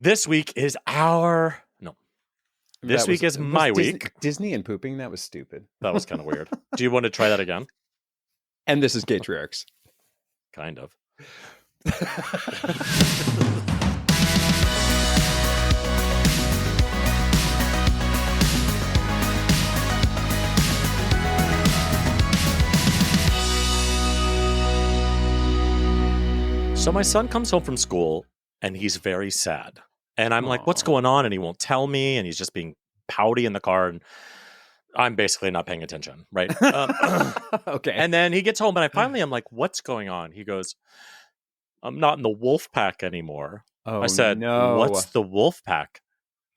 This week is our... No. This week is my week. Disney and pooping, that was stupid. That was kind of weird. Do you want to try that again? And this is Gaytriarchs. Kind of. So my son comes home from school and he's very sad. And I'm like, what's going on? And he won't tell me. And he's just being pouty in the car. And I'm basically not paying attention. Right. Okay. And then he gets home and I'm like, what's going on? He goes, I'm not in the wolf pack anymore. Oh, I said, no. What's the wolf pack?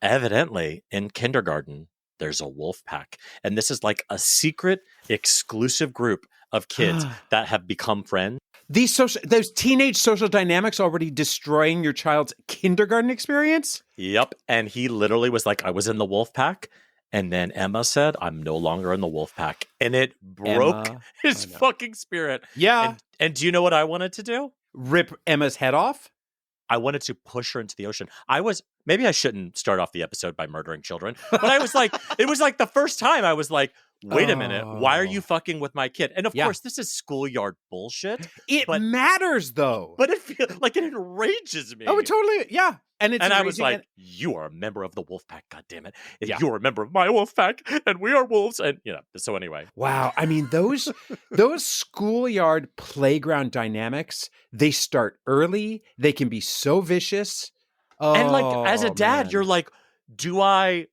Evidently, in kindergarten, there's a wolf pack. And this is like a secret, exclusive group of kids that have become friends. Those teenage social dynamics already destroying your child's kindergarten experience? Yep. And he literally was like, I was in the wolf pack. And then Emma said, I'm no longer in the wolf pack. And it broke his fucking spirit. Yeah. And do you know what I wanted to do? Rip Emma's head off? I wanted to push her into the ocean. Maybe I shouldn't start off the episode by murdering children. But I was like, it was like the first time I was like, wait a minute, why are you fucking with my kid? And of course, this is schoolyard bullshit. It matters, though. But it feels like it enrages me. Oh, it totally, yeah. And I was like, you are a member of the wolf pack, goddammit. You are a member of my wolf pack, and we are wolves. And, so anyway. Wow. I mean, those schoolyard playground dynamics, they start early. They can be so vicious. And like, as a dad, you're like, do I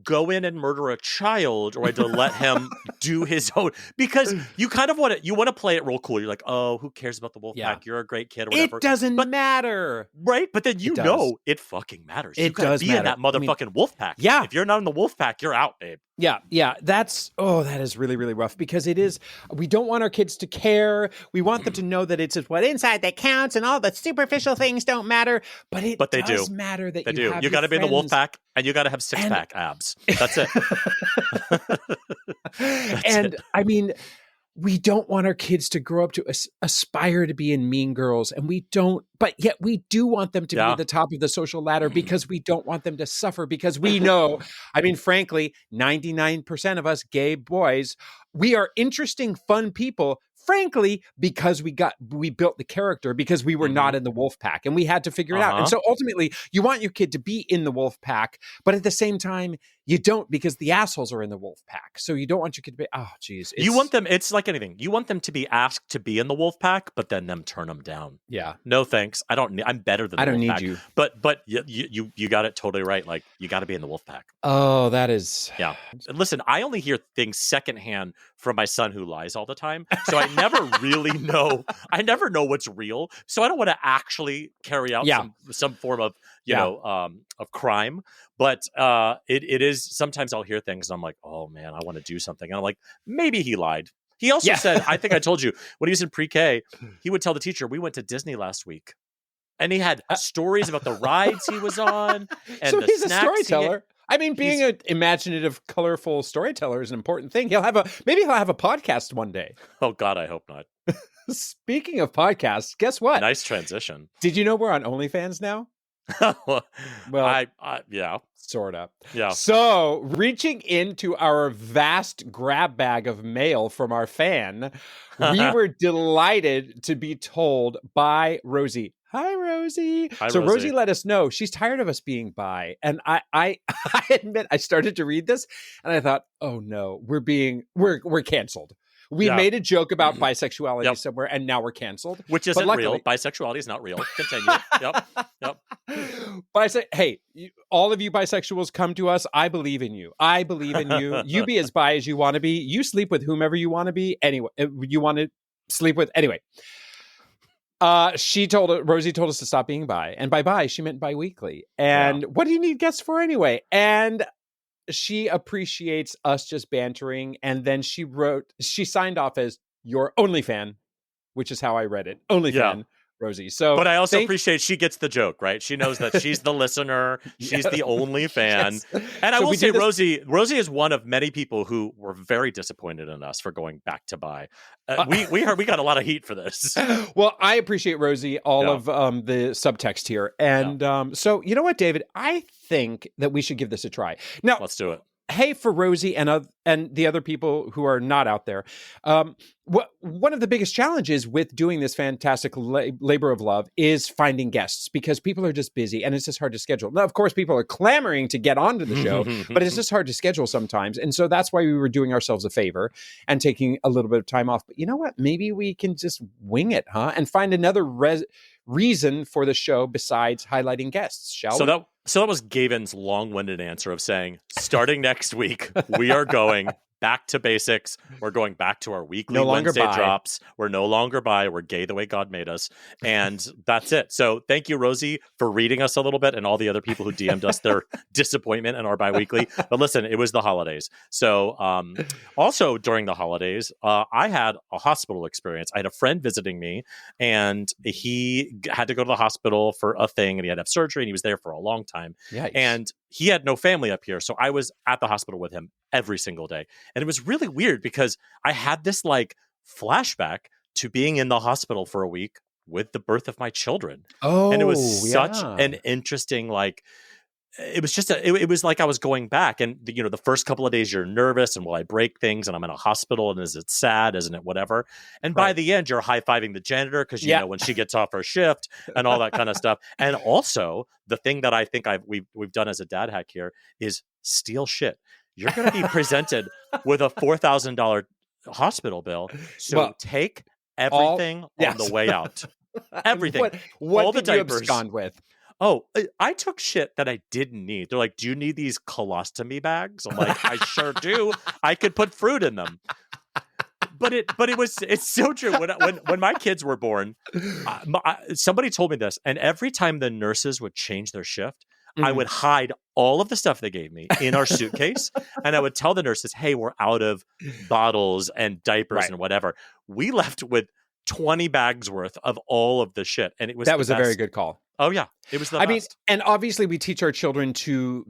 go in and murder a child, or I to let him do his own? Because you kind of want to play it real cool. You're like, oh, who cares about the wolf pack? You're a great kid or whatever. It doesn't matter. Right? But then it fucking matters. It does be in that motherfucking wolf pack. Yeah. If you're not in the wolf pack, you're out, babe. Yeah. That is really, really rough, because we don't want our kids to care. We want them to know that it's what inside that counts, and all the superficial things don't matter. But they do matter that they do. You got to be in the wolf pack, and you got to have six-pack abs. That's it. I mean, we don't want our kids to grow up to aspire to be in Mean Girls, and but yet we do want them to be at the top of the social ladder, because we don't want them to suffer, because we know, I mean, frankly, 99% of us gay boys, we are interesting, fun people, frankly, because we built the character, because we were not in the wolf pack, and we had to figure it out. And so ultimately, you want your kid to be in the wolf pack, but at the same time, you don't, because the assholes are in the wolf pack. So you don't want your kid to be, oh, geez. You want them, it's like anything. You want them to be asked to be in the wolf pack, but then them turn them down. Yeah. No thanks. I'm better than the wolf pack. I don't need you. But you got it totally right. Like, you got to be in the wolf pack. Oh, that is. Yeah. Listen, I only hear things secondhand from my son, who lies all the time. So I never really know. I never know what's real. So I don't want to actually carry out some form of, of crime. But it is, sometimes I'll hear things and I'm like, oh man, I want to do something. And I'm like, maybe he lied. He also said, I think I told you, when he was in pre-K, he would tell the teacher, we went to Disney last week. And he had stories about the rides he was on. And so the he's a snacks storyteller. I mean, being an imaginative, colorful storyteller is an important thing. Maybe he'll have a podcast one day. Oh God, I hope not. Speaking of podcasts, guess what? Nice transition. Did you know we're on OnlyFans now? Well, yeah. Sort of. Yeah. So, reaching into our vast grab bag of mail from our fan, we were delighted to be told by Rosie. Hi, Rosie. Rosie let us know she's tired of us being bi. And I admit, I started to read this and I thought, oh no, we're canceled. We made a joke about bisexuality somewhere, and now we're canceled. Which isn't real. Bisexuality is not real. Continue. Yep. Hey, all of you bisexuals, come to us. I believe in you. I believe in you. You be as bi as you want to be. You sleep with whomever you want to be. Anyway, you want to sleep with. Anyway. Rosie told us to stop being bi. And by bi, she meant bi-weekly. And what do you need guests for anyway? And she appreciates us just bantering. And then she signed off as your only fan, which is how I read it. Only fan. Rosie. So, but I also appreciate she gets the joke, right? She knows that she's the listener. She's the only fan. Yes. And I will say, Rosie is one of many people who were very disappointed in us for going back to buy. We got a lot of heat for this. Well, I appreciate, Rosie, all of the subtext here. And so, you know what, David? I think that we should give this a try. Now, let's do it. Hey, for Rosie and the other people who are not out there, one of the biggest challenges with doing this fantastic labor of love is finding guests, because people are just busy and it's just hard to schedule. Now, of course, people are clamoring to get onto the show, but it's just hard to schedule sometimes. And so that's why we were doing ourselves a favor and taking a little bit of time off. But you know what? Maybe we can just wing it, huh? And find another reason for the show besides highlighting guests, shall we? So that was Gavin's long-winded answer of saying, starting next week, we are going back to basics. We're going back to our weekly Wednesday drops. We're no longer bi. We're gay the way God made us. And that's it. So thank you, Rosie, for reading us a little bit, and all the other people who DM'd us their disappointment in our bi-weekly. But listen, it was the holidays. So also during the holidays, I had a hospital experience. I had a friend visiting me, and he had to go to the hospital for a thing, and he had to have surgery, and he was there for a long time. Yikes. And he had no family up here. So I was at the hospital with him every single day. And it was really weird because I had this like flashback to being in the hospital for a week with the birth of my children. Oh, and it was such an interesting, like, it was just it was like I was going back, and the first couple of days you're nervous, and will I break things, and I'm in a hospital, and is it sad, isn't it, whatever, and by the end you're high-fiving the janitor because you know when she gets off her shift and all that kind of stuff. And also the thing that I think we've done as a dad hack here is steal shit. You're going to be presented with a $4,000 hospital bill, so take everything on the way out. Everything. What all did the diapers. You abscond with? Oh, I took shit that I didn't need. They're like, do you need these colostomy bags? I'm like, I sure do. I could put fruit in them. But it's so true. When my kids were born, somebody told me this, and every time the nurses would change their shift, I would hide all of the stuff they gave me in our suitcase, and I would tell the nurses, hey, we're out of bottles and diapers and whatever. We left with 20 bags worth of all of the shit, and that was a very good call. Oh yeah, it was the best. I mean, and obviously we teach our children to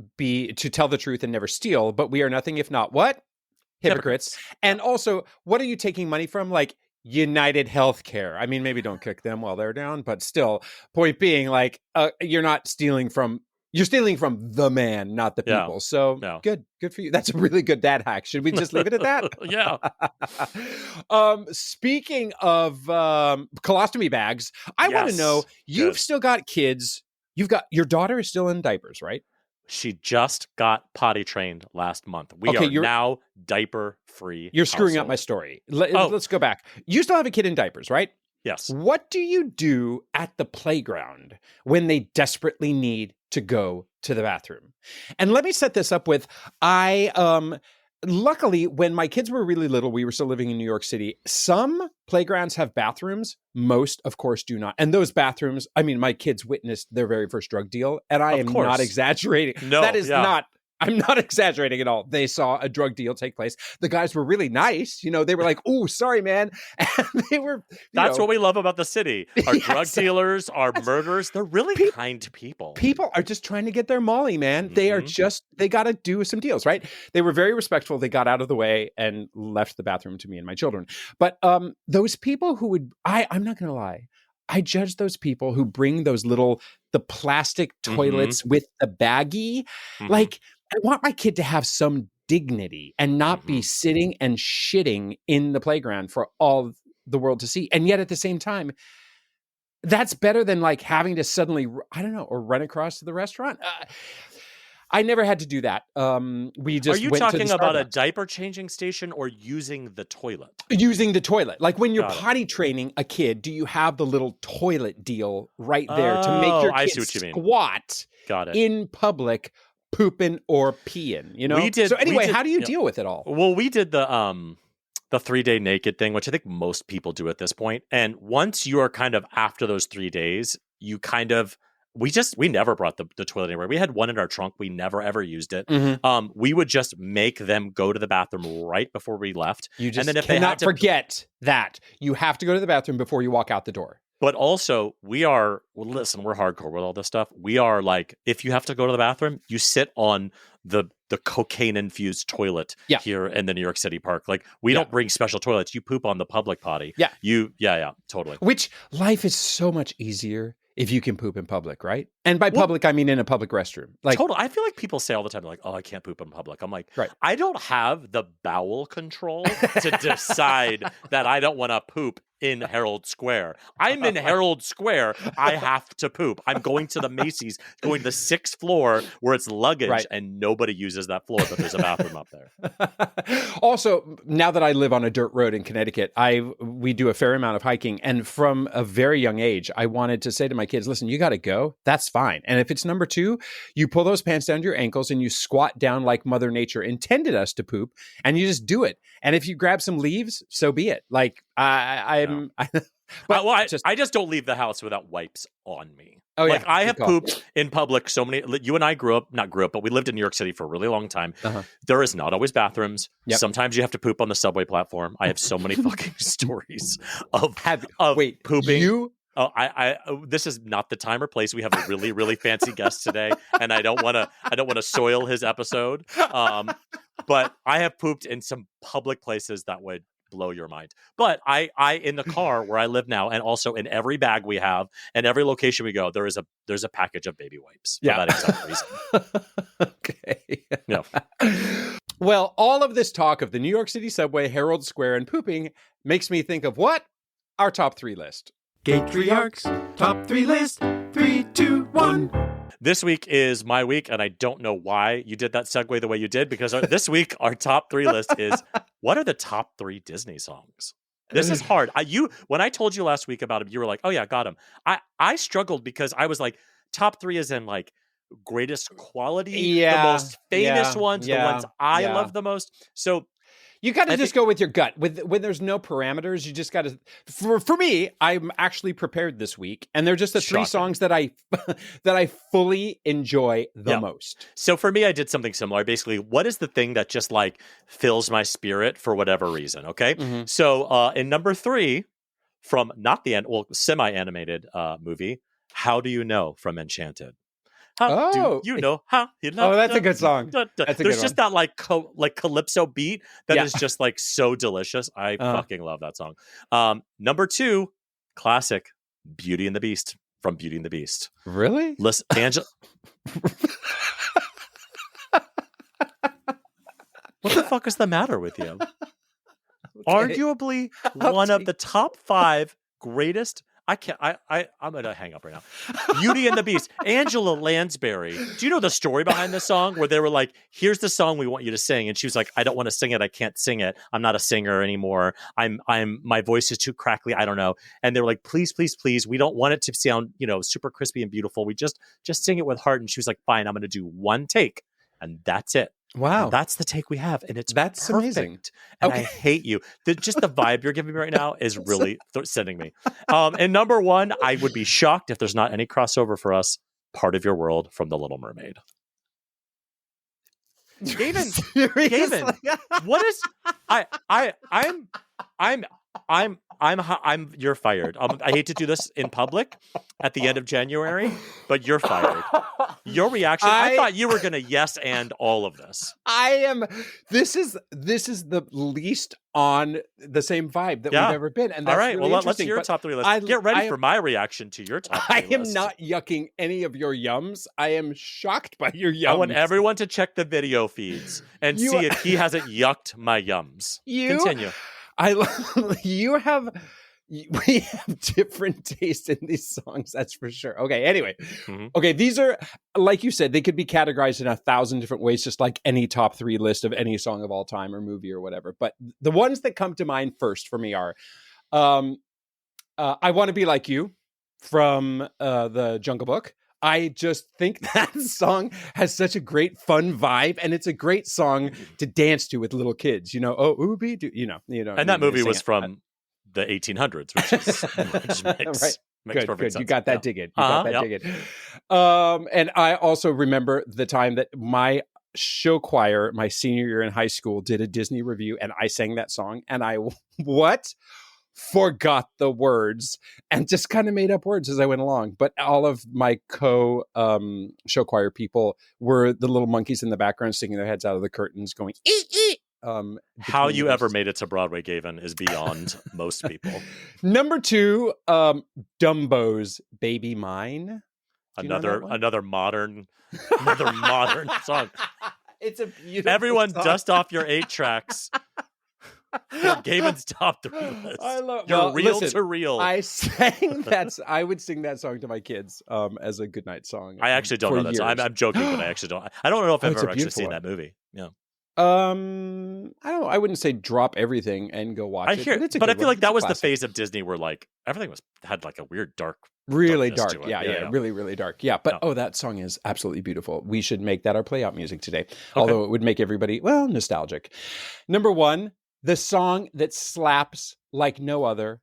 tell the truth and never steal, but we are nothing if not what? Hypocrites. And also, what are you taking money from? Like United Healthcare. I mean, maybe don't kick them while they're down, but still, point being, like, you're not stealing from. You're stealing from the man, not the people. So good for you. That's a really good dad hack. Should we just leave it at that? Yeah. Speaking of colostomy bags, I want to know, you've still got kids. Your daughter is still in diapers, right? She just got potty trained last month. We are now diaper free. You're screwing up my story. Let's go back. You still have a kid in diapers, right? Yes. What do you do at the playground when they desperately need to go to the bathroom? And let me set this up with, luckily, when my kids were really little, we were still living in New York City. Some playgrounds have bathrooms. Most, of course, do not. And those bathrooms, I mean, my kids witnessed their very first drug deal, and I am not exaggerating. No, that is not. I'm not exaggerating at all. They saw a drug deal take place. The guys were really nice. They were like, "Oh, sorry, man." And they were. That's what we love about the city. Our drug dealers, our murderers, they're really kind people. People are just trying to get their molly, man. They are they got to do some deals, right? They were very respectful. They got out of the way and left the bathroom to me and my children. But those people who would, I'm not going to lie, I judge those people who bring the plastic toilets with the baggie. Like, I want my kid to have some dignity and not be sitting and shitting in the playground for all the world to see. And yet at the same time, that's better than like having to suddenly, I don't know, or run across to the restaurant. I never had to do that. We just Are you talking about a diaper changing station or using the toilet? Using the toilet. Like when you're potty training a kid, do you have the little toilet deal right there to make your kid squat in public, pooping or peeing, So anyway, how do you deal with it all? Well, we did the 3-day naked thing, which I think most people do at this point. And once you are kind of after those 3 days, you kind of, we never brought the toilet anywhere. We had one in our trunk. We never ever used it. We would just make them go to the bathroom right before we left. You just cannot forget that you have to go to the bathroom before you walk out the door. But also, listen, we're hardcore with all this stuff. We are like, if you have to go to the bathroom, you sit on the cocaine-infused toilet here in the New York City park. Like, we don't bring special toilets. You poop on the public potty. Yeah. Totally. Which life is so much easier if you can poop in public, right? And by public, I mean in a public restroom. Like, totally. I feel like people say all the time, like, oh, I can't poop in public. I'm like, I don't have the bowel control to decide that I don't want to poop in Herald Square. I'm in Herald Square. I have to poop. I'm going to the Macy's, going to the 6th floor where it's luggage and nobody uses that floor, but there's a bathroom up there. Also, now that I live on a dirt road in Connecticut, we do a fair amount of hiking. And from a very young age, I wanted to say to my kids, listen, you got to go. That's fine. And if it's number 2, you pull those pants down to your ankles and you squat down like Mother Nature intended us to poop, and you just do it. And if you grab some leaves, so be it. Like, I just don't leave the house without wipes on me. Oh, like, I have pooped in public so many. You and I not grew up, but we lived in New York City for a really long time. There is not always bathrooms. Sometimes you have to poop on the subway platform. I have so many fucking stories of pooping. This is not the time or place. We have a really, really fancy guest today, and I don't want to soil his episode. But I have pooped in some public places that would blow your mind. But I in the car where I live now, and also in every bag we have and every location we go, there's a package of baby wipes for that exact reason. Okay. Yeah. Well, all of this talk of the New York City subway, Herald Square, and pooping makes me think of what? Our top 3 list. Gaytriarchs top 3 list. 3, 2, 1. This week is my week, and I don't know why you did that segue the way you did, because this week our top 3 list is, what are the top 3 Disney songs? This is hard. When I told you last week about him, you were like, oh yeah, got him. I struggled because I was like, top 3 is in like greatest quality, the most famous ones, the ones I love the most. So you got to just go with your gut. When there's no parameters, you just got to. For me, I'm actually prepared this week, and they're just the 3 songs that I fully enjoy the most. So for me, I did something similar. Basically, what is the thing that just like fills my spirit for whatever reason? Okay, so in number 3, from not the semi-animated movie, "How Do You Know" from Enchanted. How do you know how you love? Oh, that's a good song. There's just that like calypso beat that is just like so delicious. I fucking love that song. Number 2, classic, "Beauty and the Beast" from Beauty and the Beast. Really? Listen, Angela. What the fuck is the matter with you? Okay. Arguably one of the top 5 greatest. I'm going to hang up right now. Beauty and the Beast. Angela Lansbury. Do you know the story behind this song where they were like, here's the song we want you to sing. And she was like, I don't want to sing it. I can't sing it. I'm not a singer anymore. My voice is too crackly. I don't know. And they were like, please, please, please. We don't want it to sound, super crispy and beautiful. We just sing it with heart. And she was like, fine, I'm going to do 1 take. And that's it. Wow. And that's the take we have. And that's perfect. Amazing. And I hate you. Just the vibe you're giving me right now is really sending me. And number 1, I would be shocked if there's not any crossover for us. "Part of Your World" from The Little Mermaid. Gavin, what is I'm you're fired. I hate to do this in public at the end of January, but you're fired. Your reaction, I thought you were going to yes and all of this. This is the least on the same vibe that we've ever been. And that's all right, really well, let's hear your top 3 list. Get ready for my reaction to your top 3 list. I am not yucking any of your yums. I am shocked by your yums. I want everyone to check the video feeds and see if he hasn't yucked my yums. Continue. We have different taste in these songs, that's for sure. Okay, anyway. Okay, these are, like you said, they could be categorized in 1,000 different ways, just like any top 3 list of any song of all time or movie or whatever. But the ones that come to mind first for me are "I Want to Be Like You" from the Jungle Book. I just think that song has such a great fun vibe, and it's a great song to dance to with little kids. And that movie was from the 1800s, which makes right. Makes good. sense. You got that dig in. And I also remember the time that my show choir, my senior year in high school, did a Disney review, and I sang that song, and I forgot the words and just kind of made up words as I went along. But all of my show choir people were the little monkeys in the background sticking their heads out of the curtains going, ee, ee. How you ever made it to Broadway, Gavin, is beyond most people. Number 2, Dumbo's Baby Mine. Another modern song. It's a beautiful Everyone song. dust off your 8 tracks. Gavin's top 3 list. To real. I would sing that song to my kids as a goodnight song. I actually don't know that song. I'm joking, but I actually don't. I don't know if I've ever actually seen that movie. Yeah. I don't know. I wouldn't say drop everything and go watch it. But I feel like that was the phase of Disney where like everything had like a weird really dark. Yeah, really, really dark. Yeah, but that song is absolutely beautiful. We should make that our play out music today. Okay. Although it would make everybody nostalgic. Number 1, the song that slaps like no other.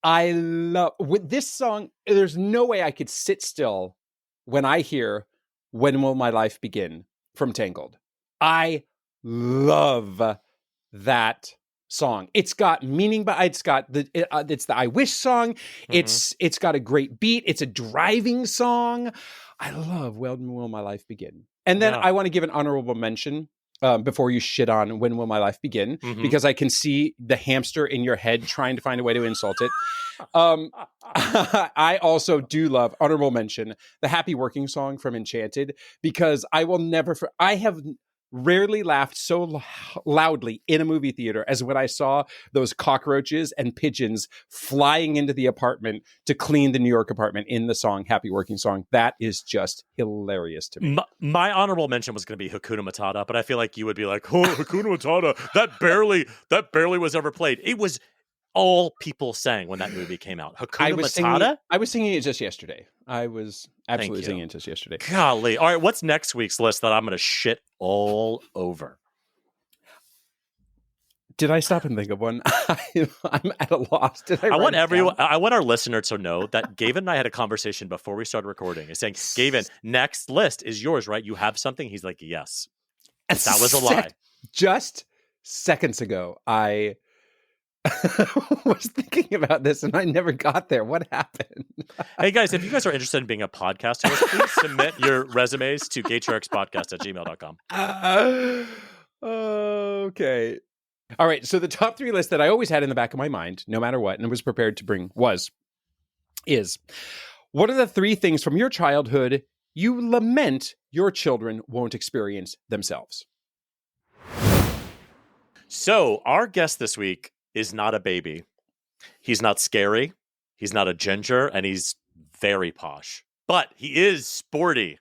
I love with this song. There's no way I could sit still when I hear "When Will My Life Begin" from Tangled. I love that song. It's got meaning, but it's the I Wish song. Mm-hmm. It's got a great beat. It's a driving song. I love When Will My Life Begin. And then I want to give an honorable mention before you shit on When Will My Life Begin, because I can see the hamster in your head trying to find a way to insult it. I also do love, honorable mention, the Happy Working song from Enchanted, because I have rarely laughed so loudly in a movie theater as when I saw those cockroaches and pigeons flying into the apartment to clean the New York apartment in the song Happy Working song. That is just hilarious to me. My honorable mention was going to be Hakuna Matata, but I feel like you would be like, oh, Hakuna Matata, that barely was ever played. It was all people sang when that movie came out. Hakuna Matata? I was singing it just yesterday. I was absolutely singing it just yesterday. Golly. All right, what's next week's list that I'm going to shit all over? Did I stop and think of one? I'm at a loss. I want our listener to know that Gavin and I had a conversation before we started recording. He's saying, Gavin, next list is yours, right? You have something? He's like, yes. That was a lie. Just seconds ago, I was thinking about this and I never got there. What happened? Hey guys, if you guys are interested in being a podcast host, please submit your resumes to GaytriarchsPodcast@gmail.com. Okay. All right. So the top 3 list that I always had in the back of my mind, no matter what, and was prepared to bring is what are the 3 things from your childhood you lament your children won't experience themselves? So our guest this week is not a baby. He's not scary. He's not a ginger, and he's very posh. But he is sporty.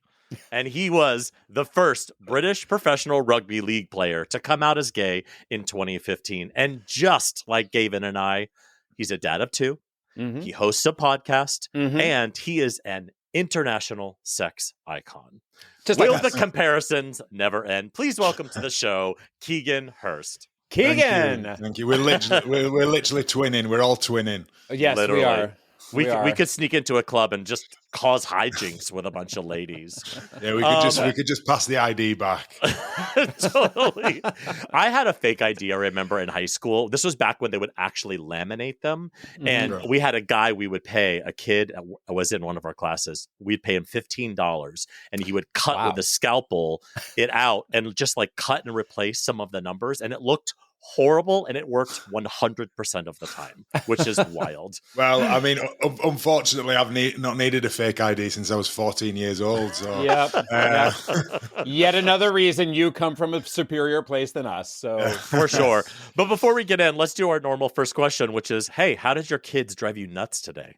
And he was the first British professional rugby league player to come out as gay in 2015. And just like Gavin and I, he's a dad of 2. Mm-hmm. He hosts a podcast, and he is an international sex icon. Will the comparisons never end? Please welcome to the show, Keegan Hirst. Keegan, thank you. We're literally twinning. We're all twinning. Yes, literally. We are. We could sneak into a club and just cause hijinks with a bunch of ladies. Yeah, we could just pass the ID back. Totally. I had a fake ID, I remember, in high school. This was back when they would actually laminate them. And we had a guy we would pay, a kid was in one of our classes. We'd pay him $15 and he would cut with a scalpel it out and just like cut and replace some of the numbers. And it looked horrible, and it worked 100% of the time, which is wild. Well, I mean, unfortunately, I've not needed a fake ID since I was 14 years old. So, yet another reason you come from a superior place than us. So for sure. But before we get in, let's do our normal first question, which is, hey, how did your kids drive you nuts today?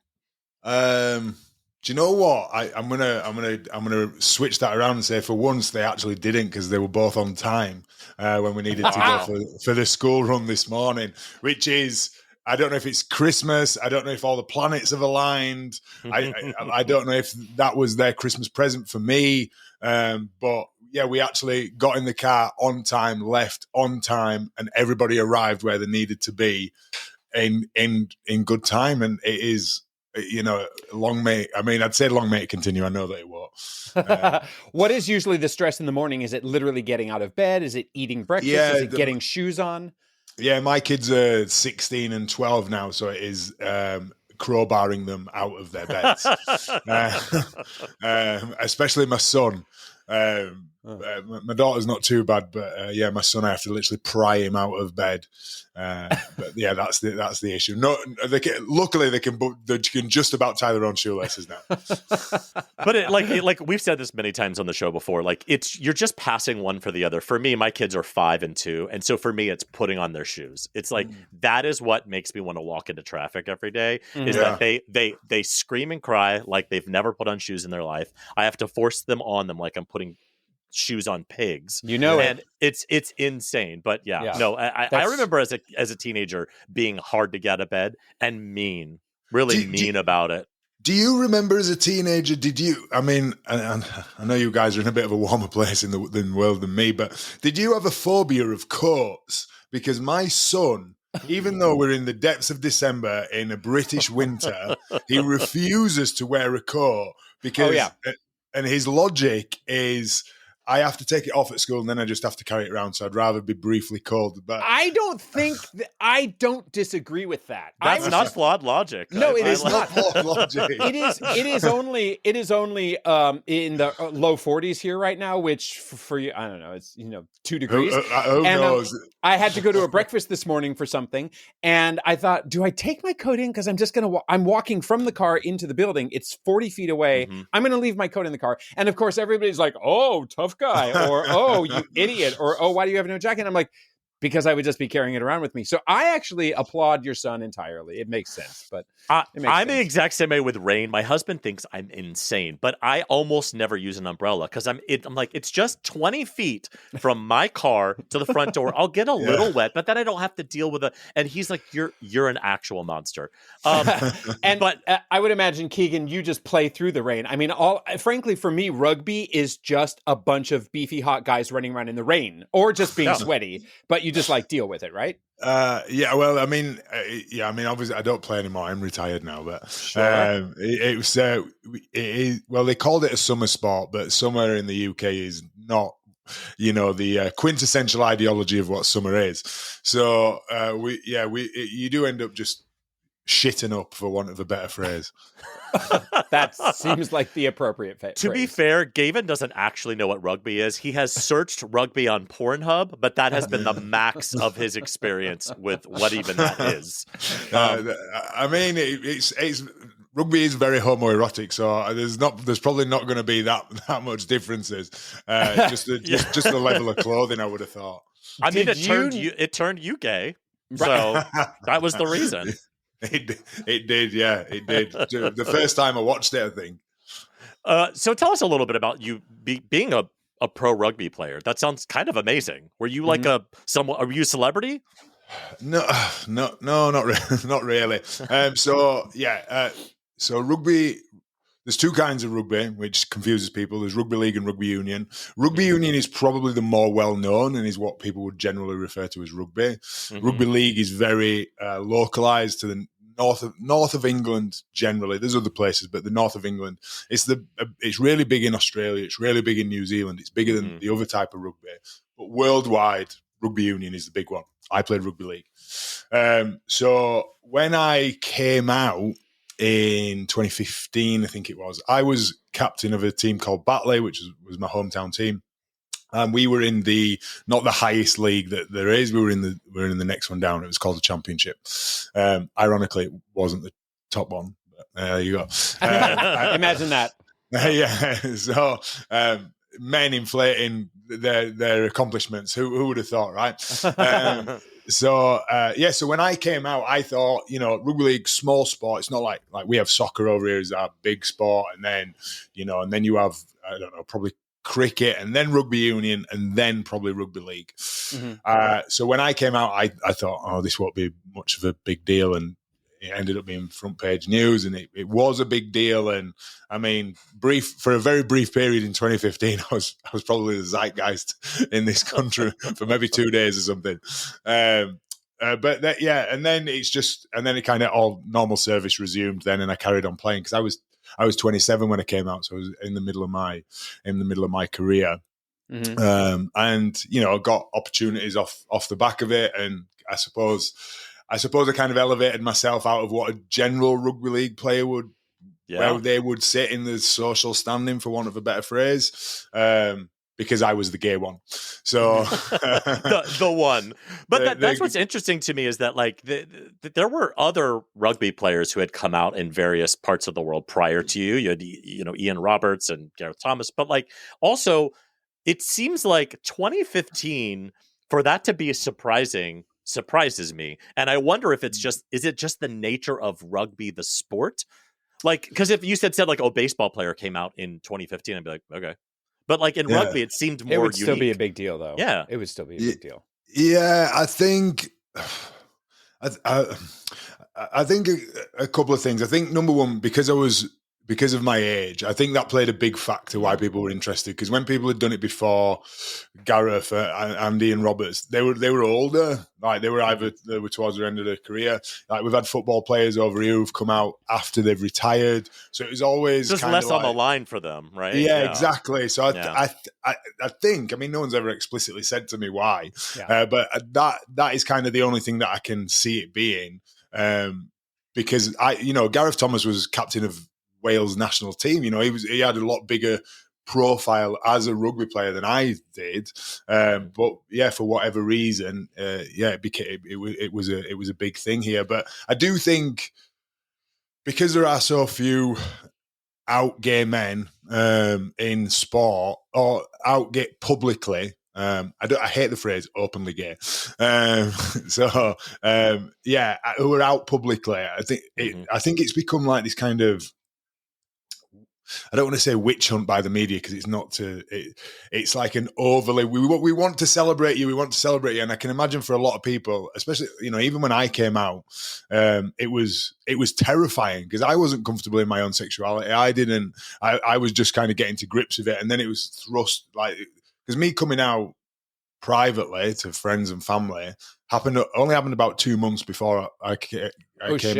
Do you know what? I'm gonna switch that around and say for once they actually didn't, because they were both on time when we needed to go for the school run this morning, which is, I don't know if it's Christmas. I don't know if all the planets have aligned. I don't know if that was their Christmas present for me. But yeah, we actually got in the car on time, left on time, and everybody arrived where they needed to be in good time. And it is, long may it continue. I know that it will. What is usually the stress in the morning? Is it literally getting out of bed? Is it eating breakfast? Is it getting shoes on? Yeah, my kids are 16 and 12 now, so it is crowbarring them out of their beds. Especially my son. My daughter's not too bad, but my son, I have to literally pry him out of bed. But yeah, that's the issue. No, luckily they can just about tie their own shoelaces now. But like we've said this many times on the show before, like you're just passing one for the other. For me, my kids are 5 and 2, and so for me, it's putting on their shoes. It's like that is what makes me want to walk into traffic every day. Is that they scream and cry like they've never put on shoes in their life. I have to force them on them like I'm putting shoes on pigs, and it's insane. But I remember as a teenager being hard to get out of bed and really mean about it. Do you remember as a teenager? Did you? I mean, I know you guys are in a bit of a warmer place in the world than me, but did you have a phobia of coats? Because my son, even though we're in the depths of December in a British winter, he refuses to wear a coat because, and his logic is, I have to take it off at school and then I just have to carry it around. So I'd rather be briefly cold. But I don't disagree with that. That's not flawed logic. No, it is not flawed logic. It is only in the low 40s here right now, which for you, I don't know, it's 2 degrees. Who knows? I had to go to a breakfast this morning for something, and I thought, do I take my coat in? Because I'm just I'm walking from the car into the building. It's 40 feet away. I'm going to leave my coat in the car. And of course, everybody's like, oh, tough guy, or oh, you idiot, or oh, why do you have no jacket? And I'm like, because I would just be carrying it around with me. So I actually applaud your son entirely. It makes sense, but I'm the exact same way with rain. My husband thinks I'm insane, but I almost never use an umbrella because I'm like, it's just 20 feet from my car to the front door. I'll get a little wet, but then I don't have to deal with it. And he's like, you're an actual monster. But I would imagine, Keegan, you just play through the rain. I mean, frankly, for me, rugby is just a bunch of beefy hot guys running around in the rain or just being sweaty, but you just like deal with it, right? Well, I mean, obviously I don't play anymore. I'm retired now, but it was well, they called it a summer sport, but summer in the UK is not, the quintessential ideology of what summer is. So you do end up just shitting up, for want of a better phrase. That seems like the appropriate phrase. To be fair, Gavin doesn't actually know what rugby is. He has searched rugby on Pornhub, but that has been the max of his experience with what even that is. I mean, it's rugby is very homoerotic, so there's probably not going to be that much differences. Just the level of clothing, I would have thought. I mean, it turned you gay, so that was the reason. It did, yeah, it did. The first time I watched it, I think. So tell us a little bit about you being a pro rugby player. That sounds kind of amazing. Were you like are you a celebrity? No, not really. So rugby. There's 2 kinds of rugby, which confuses people. There's rugby league and rugby union. Rugby union is probably the more well-known and is what people would generally refer to as rugby. Rugby league is very localized to the north of England generally. There's other places, but the north of England, it's really big in Australia. It's really big in New Zealand. It's bigger than the other type of rugby. But worldwide, rugby union is the big one. I played rugby league. So when I came out, in 2015, I think it was, I was captain of a team called Batley, which was my hometown team. And we were in not the highest league that there is. We were in the next one down. It was called the Championship. Ironically, it wasn't the top one. But there you go. Imagine that. Yeah. So men inflating their accomplishments. Who would have thought, right? So when I came out, I thought, rugby league, small sport. It's not like we have soccer over here as our big sport, and then you have, I don't know, probably cricket, and then rugby union, and then probably rugby league. So when I came out, I thought, oh, this won't be much of a big deal, and it ended up being front page news, and it was a big deal. And I mean, for a very brief period in 2015, I was probably the zeitgeist in this country for maybe 2 days or something. And then it kind of all normal service resumed then, and I carried on playing because I was 27 when I came out, so I was in the middle of my career. And got opportunities off the back of it, and I suppose I kind of elevated myself out of what a general rugby league player would, where they would sit in the social standing, for want of a better phrase. Because I was the gay one. So the one. But that's what's interesting to me is that like there were other rugby players who had come out in various parts of the world prior to you. You had, Ian Roberts and Gareth Thomas. But like also, it seems like 2015, for that to be surprises me. And I wonder if is it just the nature of rugby, the sport? Like, because if you said like, baseball player came out in 2015, I'd be like, okay. But like in rugby, it seemed more. It would unique. Still be a big deal, though. Yeah, it would still be a big deal. Yeah, I think. I think a couple of things. I think number one, because of my age, I think that played a big factor why people were interested. Because when people had done it before, Gareth and Ian Roberts, they were older. Like they were towards the end of their career. Like we've had football players over here who've come out after they've retired, so it was always just less on the line for them, right? Yeah, exactly. So I think, I mean, no one's ever explicitly said to me why, but that is kind of the only thing that I can see it being, because Gareth Thomas was captain of Wales national team. He had a lot bigger profile as a rugby player than I did, but yeah, for whatever reason, it was a big thing here. But I do think because there are so few out gay men in sport, or out gay publicly. I hate the phrase openly gay. Who are out publicly. I think it's become like this kind of, I don't want to say witch hunt by the media, because it's not it's like an overly, we want to celebrate you, and I can imagine for a lot of people, especially even when I came out, it was terrifying because I wasn't comfortable in my own sexuality. I was just kind of getting to grips with it, and then it was thrust, like, because me coming out privately to friends and family only happened about 2 months before I came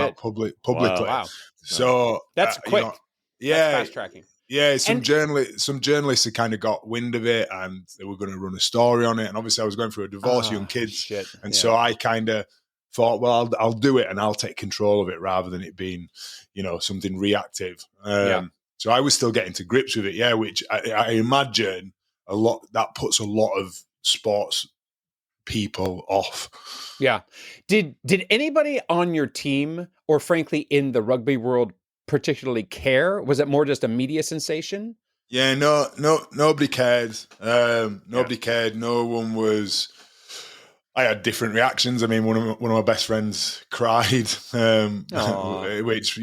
out publicly. Wow. So that's quick. That's fast tracking. Yeah, some journalists had kind of got wind of it, and they were going to run a story on it. And obviously, I was going through a divorce, young kids, so I kind of thought, well, I'll do it, and I'll take control of it rather than it being, something reactive. So I was still getting to grips with it, which I imagine that puts a lot of sports people off. Yeah. Did anybody on your team, or frankly in the rugby world, particularly care? Was it more just a media sensation? Yeah, no, nobody cared. Nobody cared. No one was. I had different reactions. I mean, one of my best friends cried, which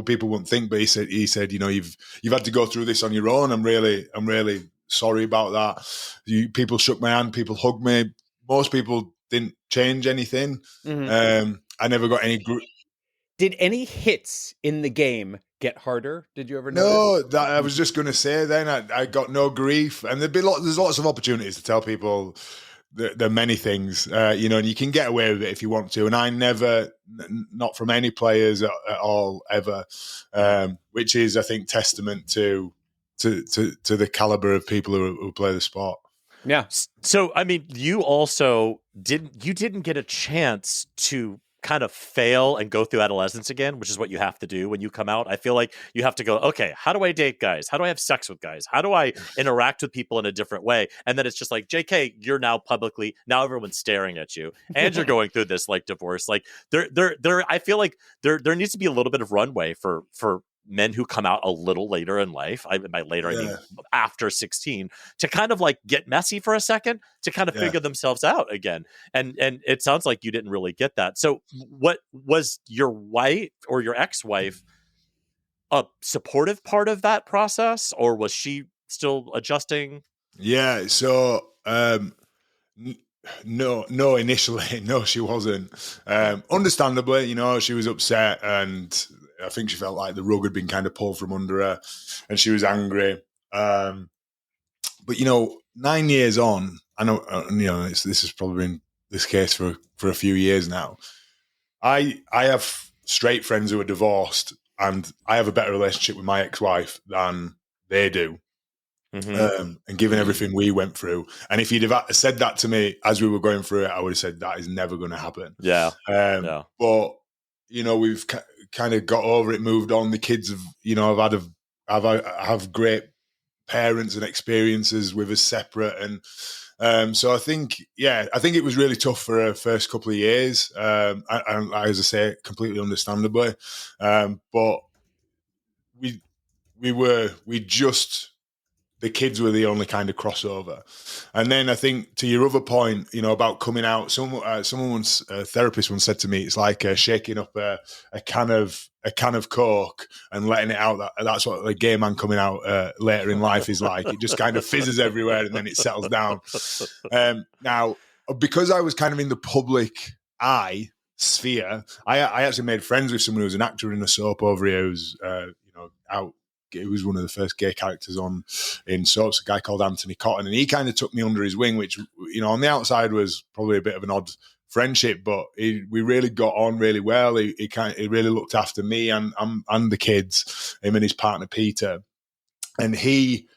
people wouldn't think, but he said, you've had to go through this on your own. I'm really sorry about that. People shook my hand. People hugged me. Most people didn't change anything. Mm-hmm. I never got any. Did any hits in the game get harder? Did you ever know? No, that I was just going to say. Then I got no grief, and there's lots of opportunities to tell people the many things, and you can get away with it if you want to. And I never, not from any players at all ever, which is, I think, testament to the caliber of people who play the sport. Yeah. So, I mean, you also didn't get a chance to kind of fail and go through adolescence again, which is what you have to do when you come out. I feel like you have to go, okay, how do I date guys? How do I have sex with guys? How do I interact with people in a different way? And then it's just like, JK, you're now now everyone's staring at you, and you're going through this like divorce. Like I feel like there needs to be a little bit of runway for men who come out a little later in life. By later, I mean after 16, to kind of like get messy for a second, to kind of figure themselves out again. And it sounds like you didn't really get that. So what was your wife or your ex-wife a supportive part of that process, or was she still adjusting? Yeah. So, no, initially, no, she wasn't. Understandably, she was upset, and I think she felt like the rug had been kind of pulled from under her, and she was angry. But 9 years on, I know, this has probably been this case for a few years now. I have straight friends who are divorced, and I have a better relationship with my ex-wife than they do. And given everything we went through, and if you'd have said that to me as we were going through it, I would have said that is never going to happen. But we've kind of got over it, moved on. The kids have, have great parents and experiences with us separate, and so I think it was really tough for her first couple of years, and as I say, completely understandably, but the kids were the only kind of crossover. And then I think to your other point, about coming out, a therapist once said to me, it's like shaking up a can of Coke and letting it out. That's what the gay man coming out later in life is like. It just kind of fizzes everywhere and then it settles down. Now, because I was kind of in the public eye sphere, I actually made friends with someone who was an actor in a soap over here who's out. He was one of the first gay characters in soaps, a guy called Anthony Cotton, and he kind of took me under his wing, which, on the outside was probably a bit of an odd friendship, but we really got on really well. He really looked after me and the kids, him and his partner Peter, and he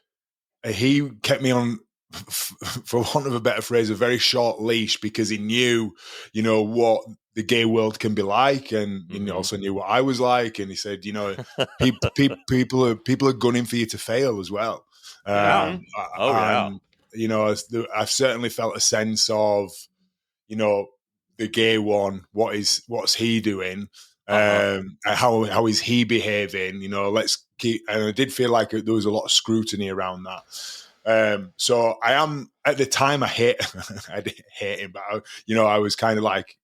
kept me on, for want of a better phrase, a very short leash, because he knew, what the gay world can be like, and he also knew what I was like, and he said, people are gunning for you to fail as well. I've certainly felt a sense of, the gay one. What's he doing? How is he behaving? Let's keep. And I did feel like there was a lot of scrutiny around that. So I am, at the time, I didn't hate him, but I was kind of like,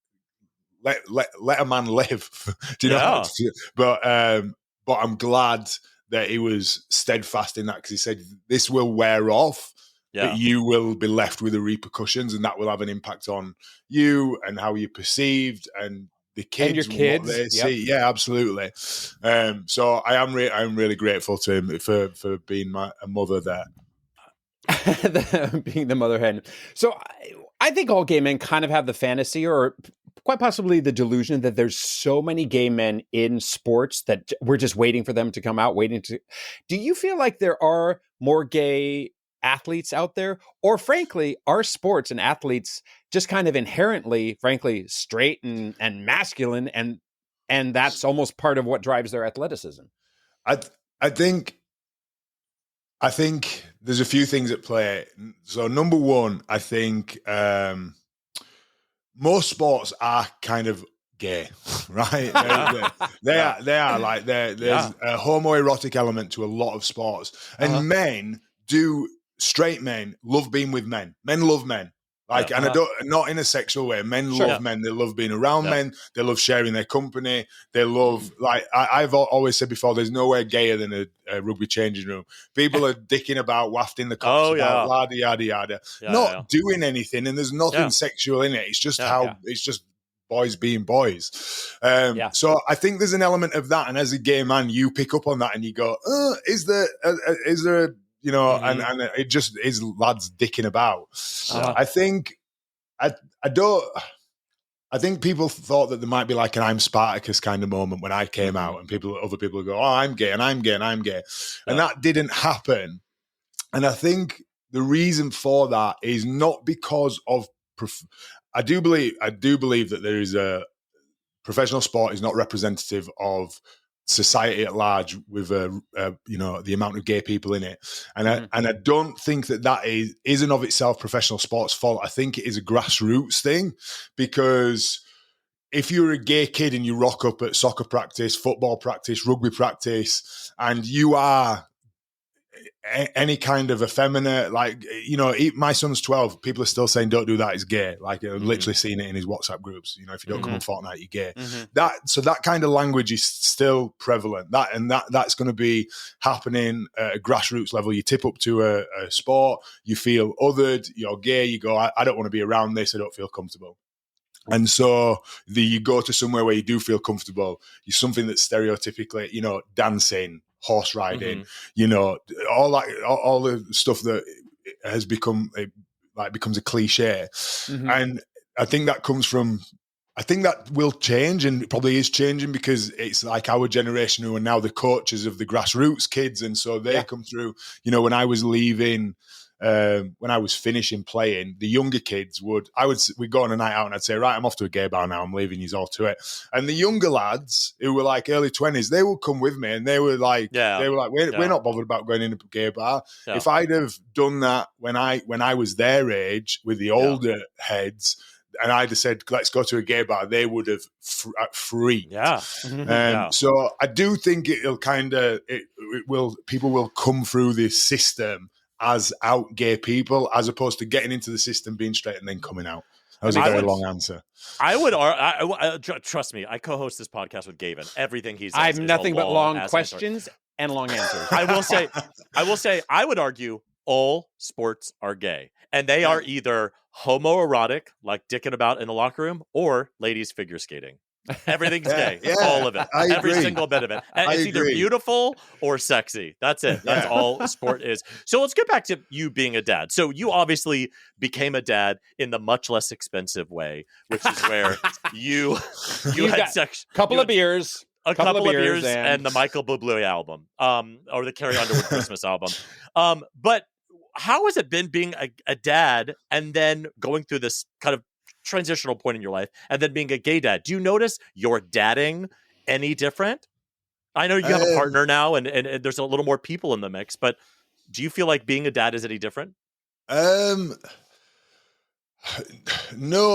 let a man live. Do you know? But I'm glad that he was steadfast in that, because he said this will wear off, but you will be left with the repercussions, and that will have an impact on you and how you're perceived and the kids and your kids. What they see. Yeah, absolutely. So I'm really grateful to him for being a mother there. Being the mother hen. So I think all gay men kind of have the fantasy, or quite possibly the delusion, that there's so many gay men in sports that we're just waiting for them to come out, Do you feel like there are more gay athletes out there? Or frankly, are sports and athletes just kind of inherently, frankly, straight and masculine, and that's almost part of what drives their athleticism? I think there's a few things at play. So number one, I think most sports are kind of gay, right? They are like, there's a homoerotic element to a lot of sports, and straight men love being with men. Men love men. Like, and I don't, not in a sexual way. Men love men. They love being around men. They love sharing their company. They love, like, I've always said before, there's nowhere gayer than a rugby changing room. People are dicking about, wafting the cops about, yada, yada. Not doing anything, and there's nothing sexual in it. It's just it's just boys being boys. So I think there's an element of that. And as a gay man, you pick up on that and you go, is there and it just is lads dicking about. I think people thought that there might be like an I'm Spartacus kind of moment when I came out, and other people go, oh, I'm gay and I'm gay and I'm gay. And that didn't happen. And I think the reason for that is not because of, I do believe that there is professional sport is not representative of society at large, with the amount of gay people in it, and I don't think that isn't of itself professional sport's fault. I think it is a grassroots thing, because if you're a gay kid and you rock up at soccer practice, football practice, rugby practice, and you are any kind of effeminate, like, my son's 12, people are still saying don't do that, it's gay. Like, I've literally seen it in his WhatsApp groups, if you don't come on Fortnite, you're gay. That kind of language is still prevalent, that's going to be happening at a grassroots level. You tip up to a sport, you feel othered, you're gay, you go, I don't want to be around this, I don't feel comfortable. And so you go to somewhere where you do feel comfortable, you're something that's stereotypically, dancing, horse riding, all the stuff that has becomes a cliche. And I think that comes from I think that will change, and it probably is changing, because it's like our generation who are now the coaches of the grassroots kids. And so they come through, when I was leaving, when I was finishing playing, the younger kids we'd go on a night out and I'd say, right, I'm off to a gay bar now, I'm leaving you all to it. And the younger lads who were like early 20s, they would come with me, and they were like, we're not bothered about going in a gay bar. Yeah. If I'd have done that when I was their age with the older heads, and I'd have said, let's go to a gay bar, they would have freaked. Yeah. So I do think people will come through this system as out gay people, as opposed to getting into the system, being straight, and then coming out. That was a very long answer. I would trust me. I co-host this podcast with Gavin. Everything he says, I have nothing but long questions and long answers. I will say, I would argue all sports are gay, and they are either homoerotic, like dicking about in the locker room, or ladies figure skating. Everything's gay. All of it. Every single bit of it. And it's either beautiful or sexy. That's it. That's all sport is. So let's get back to you being a dad. So you obviously became a dad in the much less expensive way, which is where you had sex. A couple of beers and the Michael Bublé album, or the Carrie Underwood Christmas album. But how has it been being a dad and then going through this kind of transitional point in your life and then being a gay dad? Do you notice your dadding any different? I know you have a partner now and there's a little more people in the mix, but do you feel like being a dad is any different? No,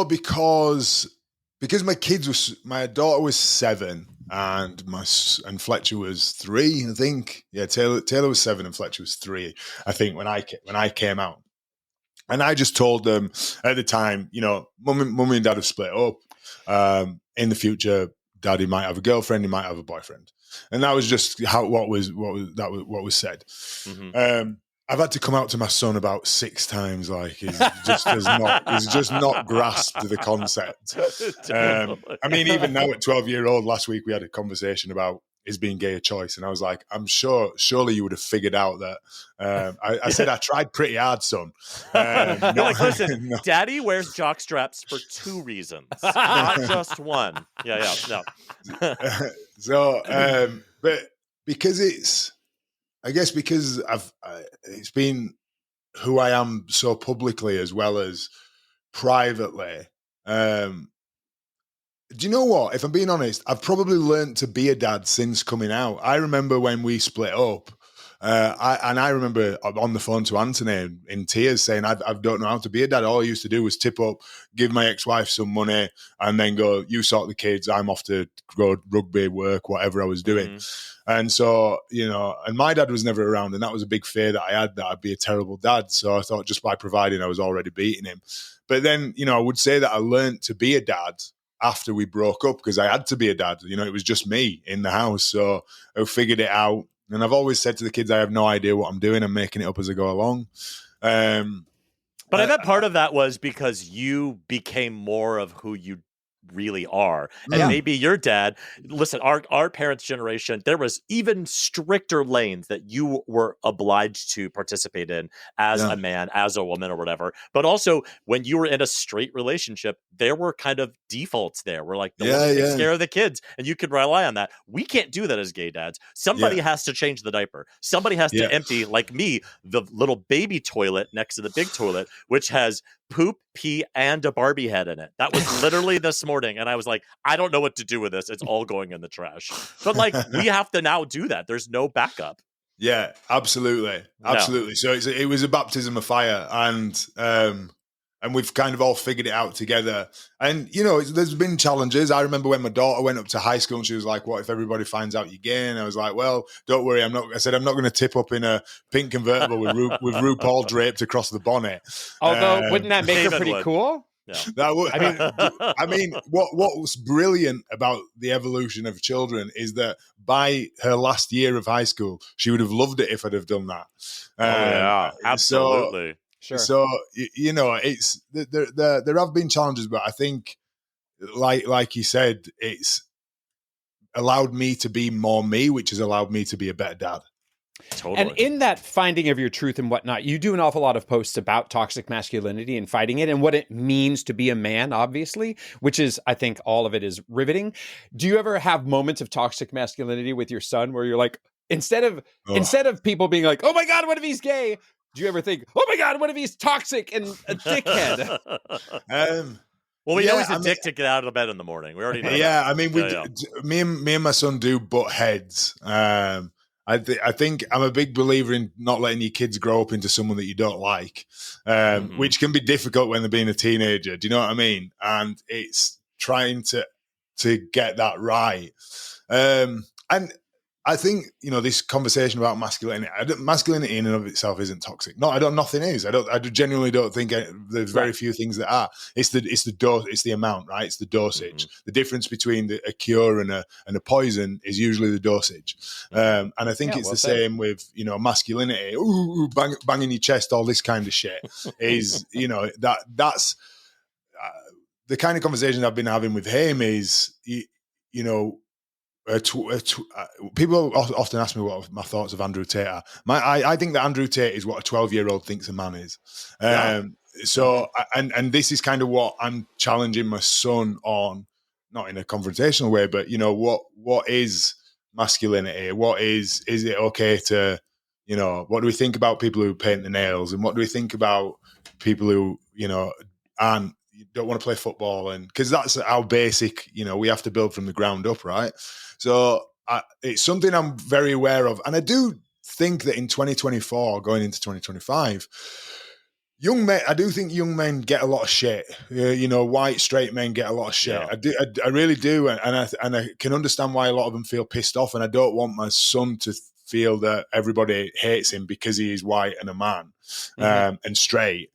because my daughter was 7 and Fletcher was 3, I think. Yeah, Taylor was 7 and Fletcher was 3, I think, when I came out. And I just told them at the time, mummy and dad have split up. In the future, daddy might have a girlfriend, he might have a boyfriend, and that was just what was said. Mm-hmm. I've had to come out to my son about 6 times. Like he's just not grasped the concept. I mean, even now at 12-year-old, last week we had a conversation about is being gay a choice, and I was like, I'm surely you would have figured out that. I said I tried pretty hard, son. Listen, Daddy wears jock straps for 2 reasons, not just one. Yeah, no. So, but because because it's been who I am so publicly as well as privately. Do you know what? If I'm being honest, I've probably learned to be a dad since coming out. I remember when we split up, I remember on the phone to Anthony in tears saying, I don't know how to be a dad. All I used to do was tip up, give my ex-wife some money, and then go, you sort the kids, I'm off to go rugby, work, whatever I was doing. Mm-hmm. And so, and my dad was never around, and that was a big fear that I had, that I'd be a terrible dad. So I thought just by providing, I was already beating him. But then, I would say that I learned to be a dad after we broke up, because I had to be a dad. It was just me in the house. So I figured it out. And I've always said to the kids, I have no idea what I'm doing. I'm making it up as I go along. But I bet part of that was because you became more of who you really are. And maybe your dad, listen, our parents' generation, there was even stricter lanes that you were obliged to participate in as a man, as a woman, or whatever. But also when you were in a straight relationship, there were kind of defaults there. We're like, the woman takes care of the kids, and you could rely on that. We can't do that as gay dads. Somebody has to change the diaper. Somebody has to empty, like me, the little baby toilet next to the big toilet, which has poop, pee, and a Barbie head in it. That was literally this morning. And I was like, I don't know what to do with this. It's all going in the trash. But we have to now do that. There's no backup. Yeah, absolutely. Absolutely. No. So it was a baptism of fire. And we've kind of all figured it out together. And, there's been challenges. I remember when my daughter went up to high school and she was like, what if everybody finds out you're gay? And I was like, well, don't worry. I'm not going to tip up in a pink convertible with RuPaul draped across the bonnet. Although, wouldn't that make her pretty cool? Yeah. That would, I mean, what was brilliant about the evolution of children is that by her last year of high school, she would have loved it if I'd have done that. Absolutely. Sure. So it's there have been challenges, but I think, like you said, it's allowed me to be more me, which has allowed me to be a better dad. Totally. And in that finding of your truth and whatnot, you do an awful lot of posts about toxic masculinity and fighting it and what it means to be a man, obviously, which is, I think all of it is riveting. Do you ever have moments of toxic masculinity with your son where you're like, instead of people being like, oh my God, what if he's gay? Do you ever think, oh my God, what if he's toxic and a dickhead? Well, we know he's a dick to get out of bed in the morning. We already know. Yeah, that. I mean, me and my son do butt heads. I think I'm a big believer in not letting your kids grow up into someone that you don't like, which can be difficult when they're being a teenager. Do you know what I mean? And it's trying to get that right. And I think, this conversation about masculinity in and of itself isn't toxic. Nothing is. I genuinely don't think there's very few things that are. It's the amount, right? It's the dosage. Mm-hmm. The difference between a cure and a poison is usually the dosage. And I think it's the same with, masculinity. Banging your chest, all this kind of shit is, that's the kind of conversation I've been having with him is, people often ask me what my thoughts of Andrew Tate are. I think that Andrew Tate is what a 12-year-old thinks a man is. So, and this is kind of what I'm challenging my son on, not in a confrontational way, but what is masculinity? What is it okay to, what do we think about people who paint the nails, and what do we think about people who don't want to play football? And because that's how basic, we have to build from the ground up, right? So it's something I'm very aware of. And I do think that in 2024, going into 2025, I do think young men get a lot of shit. White, straight men get a lot of shit. Yeah. I really do. And I can understand why a lot of them feel pissed off. And I don't want my son to feel that everybody hates him because he is white and a man and straight.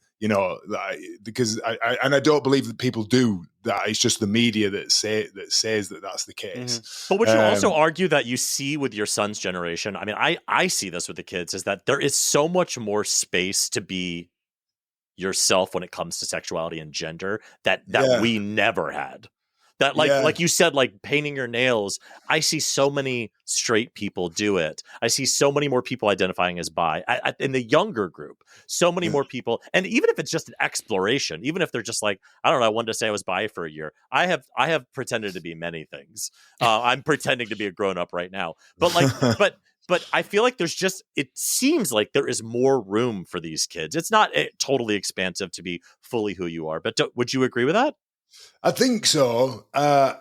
Because I don't believe that people do that. It's just the media that says that that's the case. Mm-hmm. But would you also argue that you see with your son's generation? I mean, I see this with the kids, is that there is so much more space to be yourself when it comes to sexuality and gender that we never had. That like you said, like painting your nails, I see so many straight people do it. I see so many more people identifying as bi in the younger group. So many more people, and even if it's just an exploration, even if they're just like, I don't know, I wanted to say I was bi for a year. I have pretended to be many things. I'm pretending to be a grown up right now, but but I feel like it seems like there is more room for these kids. It's not totally expansive to be fully who you are. But would you agree with that? I think so. I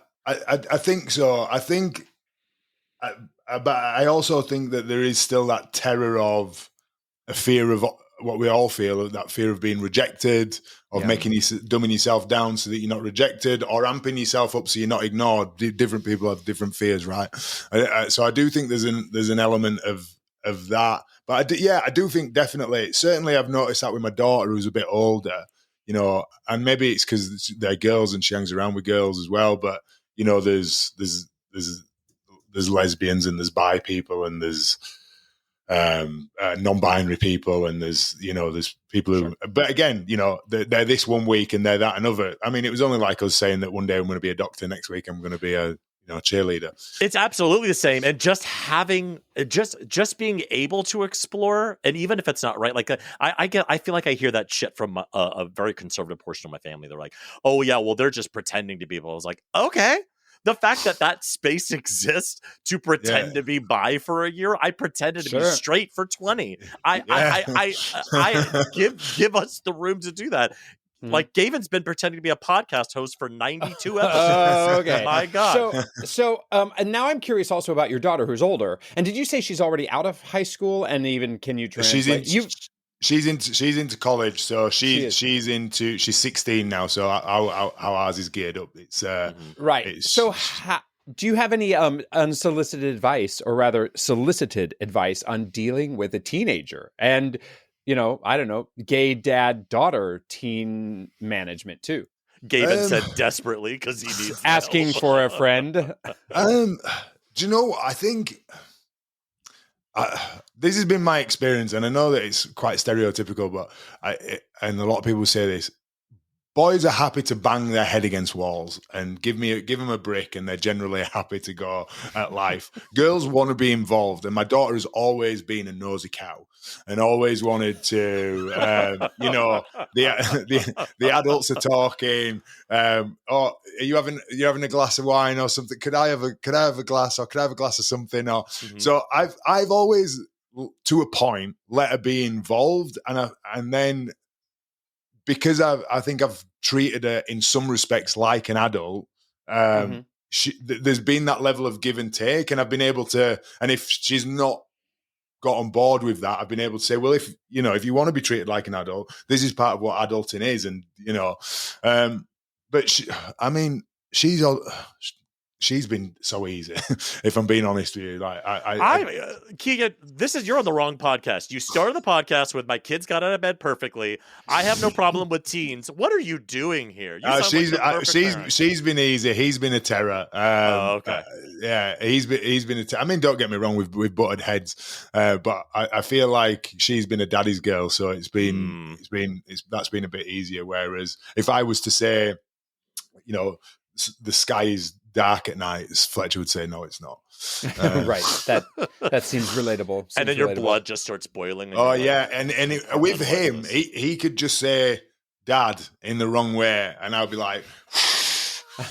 think so. But I also think that there is still that terror of a fear of what we all feel, that fear of being rejected, of dumbing yourself down so that you're not rejected, or amping yourself up so you're not ignored. Different people have different fears, right? So I do think there's an element of that. But I do think definitely, certainly I've noticed that with my daughter, who's a bit older. And maybe it's because they're girls and she hangs around with girls as well. But there's lesbians and there's bi people and there's non-binary people and there's people who. But again, they're this one week and they're that another. I mean, it was only like us saying that one day I'm going to be a doctor, next week I'm going to be a cheerleader. It's absolutely the same. And just having, just being able to explore, and even if it's not right, like I feel like I hear that shit from a very conservative portion of my family. They're like, oh yeah, well, they're just pretending to be people. I was like, okay. The fact that space exists to pretend to be bi for a year, I pretended to be straight for 20. I give us the room to do that. Like Gavin's been pretending to be a podcast host for 92 episodes. Oh, okay. My God. So and now I'm curious also about your daughter who's older. And did you say she's already out of high school? And even can you translate? She's into college, so she's 16 now. So how ours is geared up. It's right. So do you have any unsolicited advice, or rather solicited advice, on dealing with a teenager and I don't know, gay dad-daughter teen management too? Gavin said desperately because he needs asking help. For a friend. Do you know what? I think this has been my experience, and I know that it's quite stereotypical, but and a lot of people say this. boys are happy to bang their head against walls and give them a brick, and they're generally happy to go at life. Girls want to be involved, and my daughter has always been a nosy cow and always wanted to, the adults are talking. Are you having a glass of wine or something? Could I have a glass, or could I have a glass of something? Or so I've always, to a point, let her be involved, and then because I think I've treated her in some respects like an adult. There's been that level of give and take, and I've been able to. And if she's not got on board with that, I've been able to say, well, if you want to be treated like an adult, this is part of what adulting is, and but she's been so easy. If I'm being honest with you, Keegan, you're on the wrong podcast. You started the podcast with my kids got out of bed perfectly. I have no problem with teens. What are you doing here? She's been easy. He's been a terror. Okay. He's been a terror. I mean, don't get me wrong, we've butted heads, but I feel like she's been a daddy's girl, so that's been a bit easier. Whereas if I was to say, the sky is dark at night, Fletcher would say, no, it's not. Right. That seems relatable. And then your blood just starts boiling. And with him, he could just say dad in the wrong way, and I'll be like,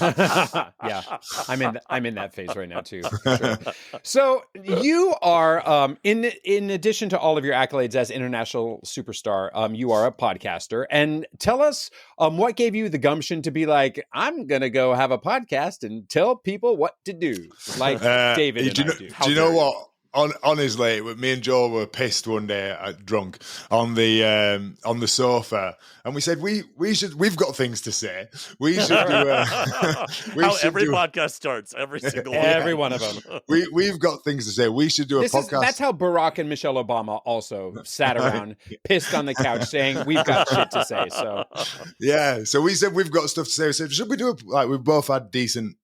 yeah, I'm in that phase right now too. Sure. So you are, in addition to all of your accolades as international superstar, you are a podcaster. And tell us, what gave you the gumption to be like, I'm gonna go have a podcast and tell people what to do, like David and I do. Do you know what? Honestly, me and Joel were pissed one day, drunk on the sofa, and we said we've got things to say. We should do every podcast starts, every single every one of them. We've got things to say. We should do a podcast. That's how Barack and Michelle Obama also sat around, pissed on the couch, saying we've got shit to say. So yeah, so we said we've got stuff to say. We said, should we do we've both had decent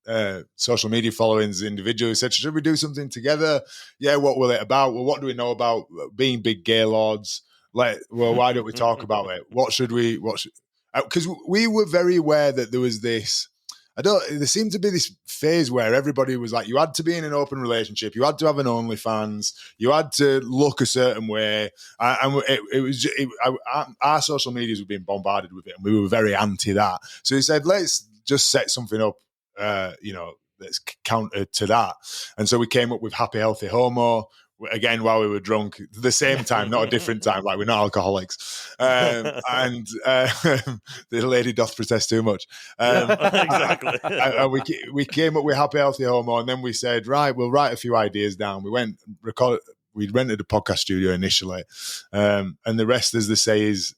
social media followings individually. We said, should we do something together? Yeah. What will it about? Well, what do we know about being big gay lords? Why don't we talk about it? Because we were very aware that there was this. There seemed to be this phase where everybody was like, you had to be in an open relationship, you had to have an OnlyFans, you had to look a certain way, and our social medias were being bombarded with it, and we were very anti that. So we said, let's just set something up, that's counter to that. And so we came up with Happy Healthy Homo, again, while we were drunk, the same time, not a different time, like we're not alcoholics. And the lady doth protest too much. Exactly. And we came up with Happy Healthy Homo, and then we said, right, we'll write a few ideas down. We went, we rented a podcast studio initially, and the rest, as they say, is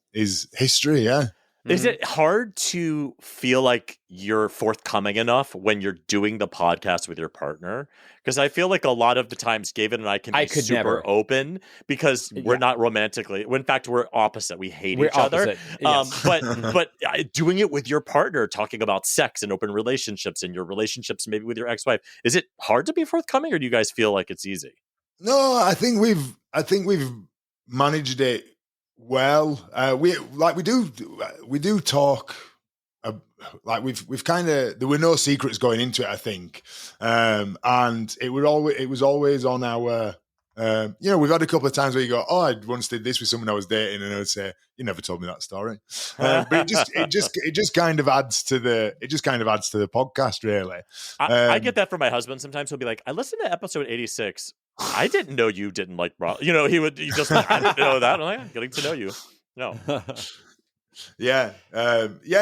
history, yeah. Is it hard to feel like you're forthcoming enough when you're doing the podcast with your partner? Because I feel like a lot of the times Gavin and I can be super open because we're not romantically. In fact, we're opposite. We hate each other. Yes. But doing it with your partner, talking about sex and open relationships and your relationships maybe with your ex-wife, is it hard to be forthcoming, or do you guys feel like it's easy? No, I think we've managed it well. We do talk. Like we've kind of, there were no secrets going into it, I think, and it was always on our. We've had a couple of times where you go, "Oh, I once did this with someone I was dating," and I would say, "You never told me that story." But it just kind of adds to the podcast, really. I get that from my husband sometimes. He'll be like, "I listened to episode 86. I didn't know you didn't like bra." He just like, I didn't know that. I'm like, getting to know you. No. Yeah.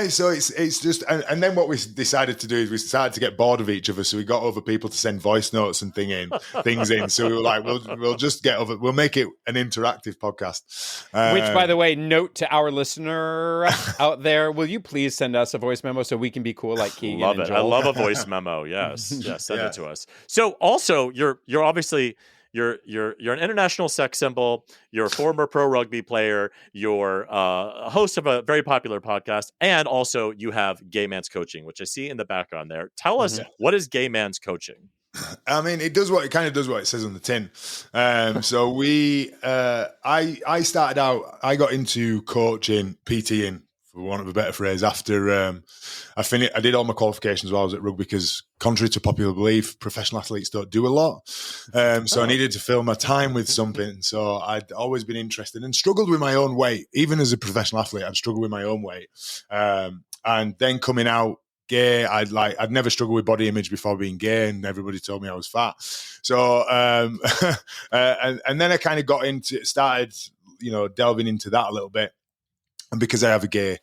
So it's just, and then what we decided to do is we started to get bored of each other. So we got other people to send voice notes and things in. So we were like, we'll just we'll make it an interactive podcast. Which, by the way, note to our listener out there, will you please send us a voice memo so we can be cool like Keegan? Love and it. Joel? I love a voice memo. Yes. Send it to us. So also you're obviously, You're an international sex symbol. You're a former pro rugby player. You're a host of a very popular podcast, and also you have Gay Man's Coaching, which I see in the background there. Tell us, what is Gay Man's Coaching? I mean, it kind of does what it says on the tin. So I started out. I got into coaching, PTing want of a better phrase, after I did all my qualifications while I was at rugby, because contrary to popular belief, professional athletes don't do a lot. So I needed to fill my time with something. So I'd always been interested and struggled with my own weight. Even as a professional athlete, I'd struggled with my own weight. And then coming out gay, I'd never struggled with body image before being gay, and everybody told me I was fat. So and then I kind of started delving into that a little bit. And because I have a gay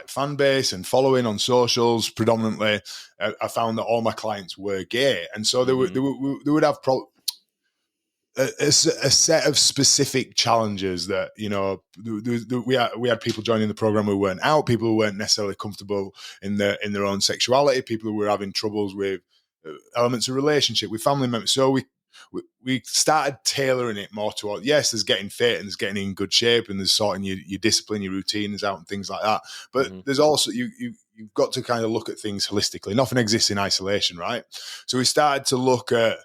fan base and following on socials predominantly, I found that all my clients were gay, and so they would have a set of specific challenges that we had people joining the program who weren't out, people who weren't necessarily comfortable in their own sexuality, people who were having troubles with elements of relationship with family members. So we started tailoring it more toward, yes, there's getting fit and there's getting in good shape and there's sorting your discipline, your routines out and things like that. But there's also, you've got to kind of look at things holistically. Nothing exists in isolation, right? So we started to look at,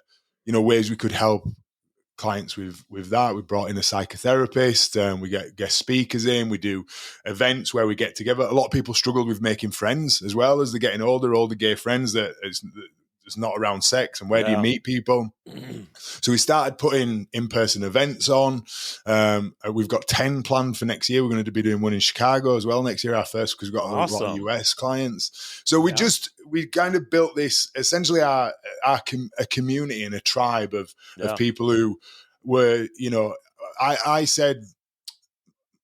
ways we could help clients with that. We brought in a psychotherapist, we get guest speakers in, we do events where we get together. A lot of people struggled with making friends as well as they're getting older gay friends that it's not around sex, and where do you meet people? So we started putting in-person events on. We've got 10 planned for next year. We're going to be doing one in Chicago as well next year, our first, because we've got a lot of US clients. So we kind of built this, essentially a community and a tribe of people who were, I said,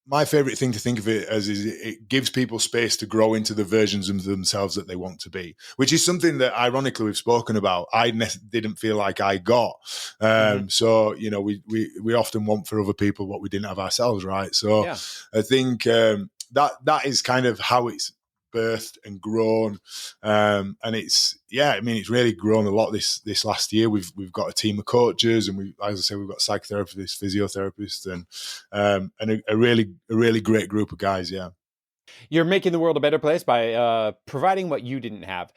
my favorite thing to think of it as is it gives people space to grow into the versions of themselves that they want to be, which is something that ironically we've spoken about. I didn't feel like I got. So, we often want for other people what we didn't have ourselves. Right. So I think that is kind of how it's birthed and grown. And it's really grown a lot this last year. We've got a team of coaches, and as I say, we've got psychotherapists, physiotherapists, and a really great group of guys. Yeah. You're making the world a better place by providing what you didn't have,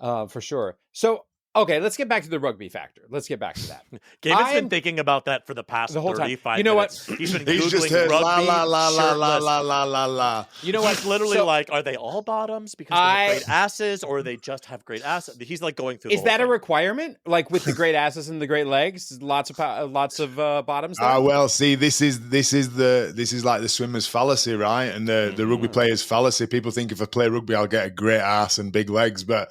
for sure. So, okay, let's get back to the rugby factor. Let's get back to that. Gavin's been thinking about that for the past the whole 35 time. You know minutes. what? He's been He's just Googling heard rugby, la la la la shirtless. la la la la. You know what? He's literally like, are they all bottoms because they have great asses, or they just have great asses? He's like going through. Is that a requirement? Like with the great asses and the great legs, lots of bottoms. Well, see, this is like the swimmer's fallacy, right? And the rugby player's fallacy. People think if I play rugby, I'll get a great ass and big legs, but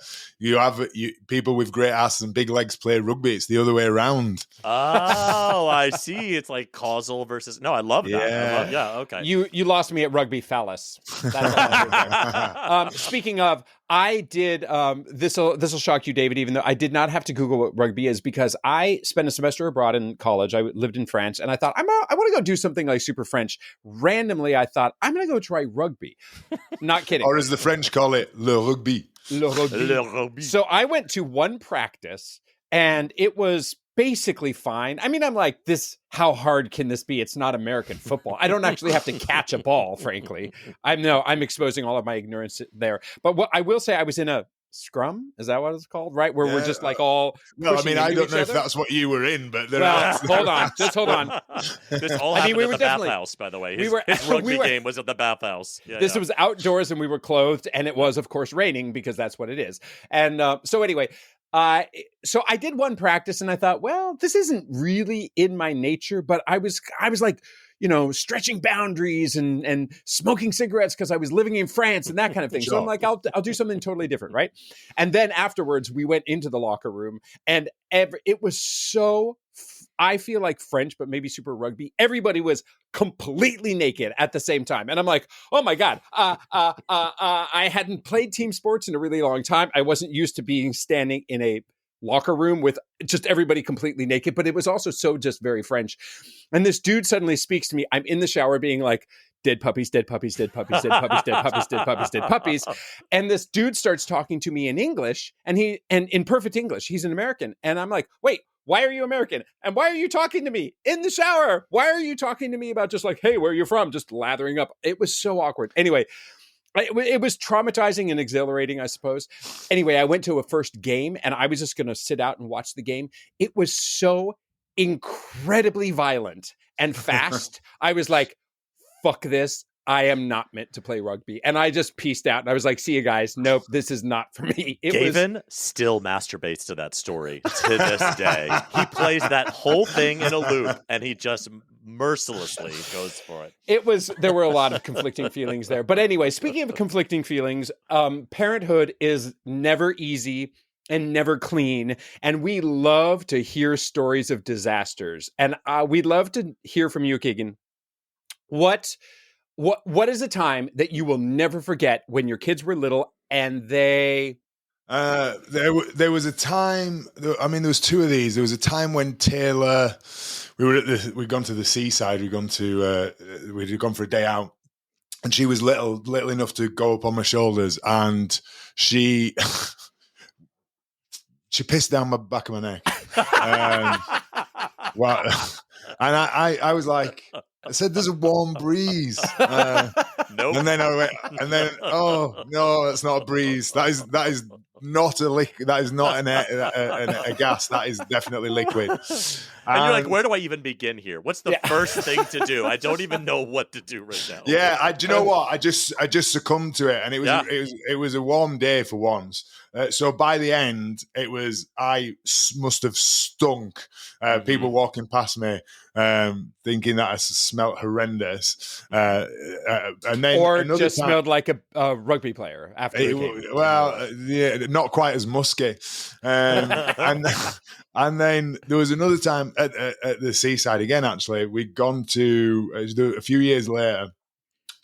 people with great asses and big legs play rugby. It's the other way around. Oh, I see. It's like causal versus. No, I love that. Okay. You lost me at rugby phallus. That's all I did there. Speaking of, I did. This will shock you, David. Even though I did not have to Google what rugby is, because I spent a semester abroad in college. I lived in France, and I thought I want to go do something like super French. Randomly, I thought I'm going to go try rugby. Not kidding. Or as the French call it, le rugby. Le rugby. So I went to one practice, and it was basically fine. I mean, I'm like, how hard can this be? It's not American football. I don't actually have to catch a ball, frankly. I'm exposing all of my ignorance there. But what I will say, I was in a scrum. Is that what it's called? Right? Where we're just like all. Well, I mean, I don't know if that's what you were in, but hold on. Just hold on. This all happened at the bathhouse, by the way. His rugby game was at the bathhouse. This was outdoors, and we were clothed, and it was, of course, raining, because that's what it is. And so anyway, so I did one practice, and I thought, well, this isn't really in my nature, but I was like, stretching boundaries and smoking cigarettes because I was living in France and that kind of thing. Sure. So I'm like, I'll do something totally different, right? And then afterwards, we went into the locker room, and it was so, I feel like French, but maybe super rugby. Everybody was completely naked at the same time. And I'm like, oh my God, I hadn't played team sports in a really long time. I wasn't used to being standing in a locker room with just everybody completely naked, but it was also so just very French. And this dude suddenly speaks to me. I'm in the shower being like, dead puppies, dead puppies, dead puppies, dead puppies, dead puppies, dead puppies, dead puppies. And this dude starts talking to me in English, and in perfect English. He's an American. And I'm like, wait, why are you American? And why are you talking to me in the shower? Why are you talking to me about just like, hey, where are you from? Just lathering up. It was so awkward. Anyway, it was traumatizing and exhilarating, I suppose. Anyway, I went to a first game, and I was just going to sit out and watch the game. It was so incredibly violent and fast. I was like, fuck this. I am not meant to play rugby. And I just pieced out and I was like, see you guys. Nope, this is not for me. Gavin still masturbates to that story to this day. He plays that whole thing in a loop and he just mercilessly goes for it. There were a lot of conflicting feelings there. But anyway, speaking of conflicting feelings, parenthood is never easy and never clean. And we love to hear stories of disasters. And we'd love to hear from you, Keegan. What is a time that you will never forget when your kids were little and they... There was a time. I mean, there was two of these. There was a time when Taylor, we'd gone to the seaside. We'd gone for a day out, and she was little enough to go up on my shoulders, and she pissed down the back of my neck. Well, and I was like, I said, "There's a warm breeze." Nope. And then I went, oh no, that's not a breeze. That is not a liquid. That is not a gas. That is definitely liquid. And you're like, where do I even begin here? What's the first thing to do? I don't even know what to do right now. Yeah, do you know what? I just succumbed to it, and it was a warm day for once. So by the end, I must have stunk. People walking past me, thinking that I smelled horrendous, and then smelled like a rugby player after. Yeah, not quite as musky. And then there was another time at the seaside again. Actually, we'd gone to a few years later.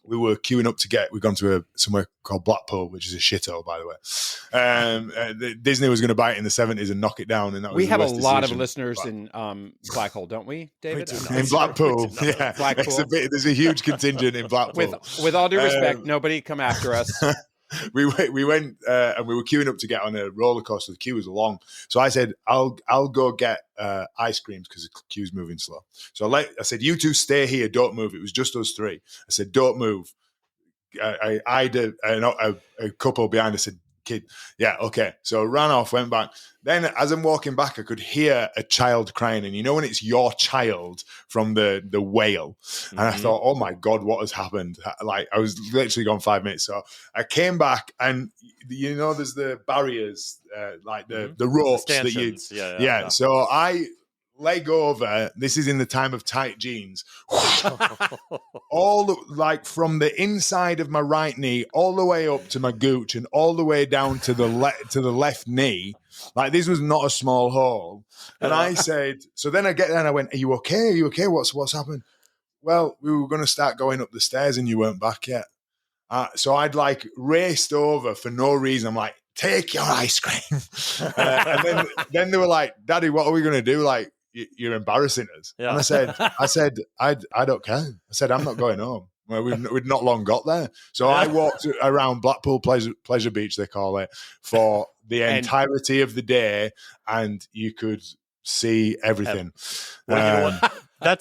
We were queuing up we'd gone to somewhere called Blackpool, which is a shithole, by the way. Disney was going to buy it in the 70s and knock it down. And that we have a lot of listeners in Blackhole, don't we, David? In Blackpool, yeah. Blackpool. There's a huge contingent in Blackpool. With all due respect, nobody come after us. We went and we were queuing up to get on a roller coaster. The queue was long, so I said, "I'll go get ice creams because the queue's moving slow." So I said, "You two stay here, don't move." It was just us three. I said, "Don't move." I eyed a couple behind. I said, "Kid, yeah, okay." So I ran off, went back. Then as I'm walking back, I could hear a child crying. And you know when it's your child from the wail? And I thought, oh my God, what has happened? Like, I was literally gone 5 minutes. So I came back and, you know, there's the barriers, like the ropes that you... Yeah. So I leg over. This is in the time of tight jeans. Like from the inside of my right knee all the way up to my gooch and all the way down to the left knee. Like, this was not a small hole. And I said, so then I get there and I went, are you okay? Are you okay? What's happened? Well, we were going to start going up the stairs and you weren't back yet. So I'd like raced over for no reason. I'm like, take your ice cream. And then they were like, Daddy, what are we going to do? Like, you're embarrassing us. Yeah. And I said, I don't care. I said, I'm not going home. Well, we'd not long got there. So I walked around Blackpool Pleasure Beach, they call it, for the entirety of the day, and you could see everything. Well, you know what?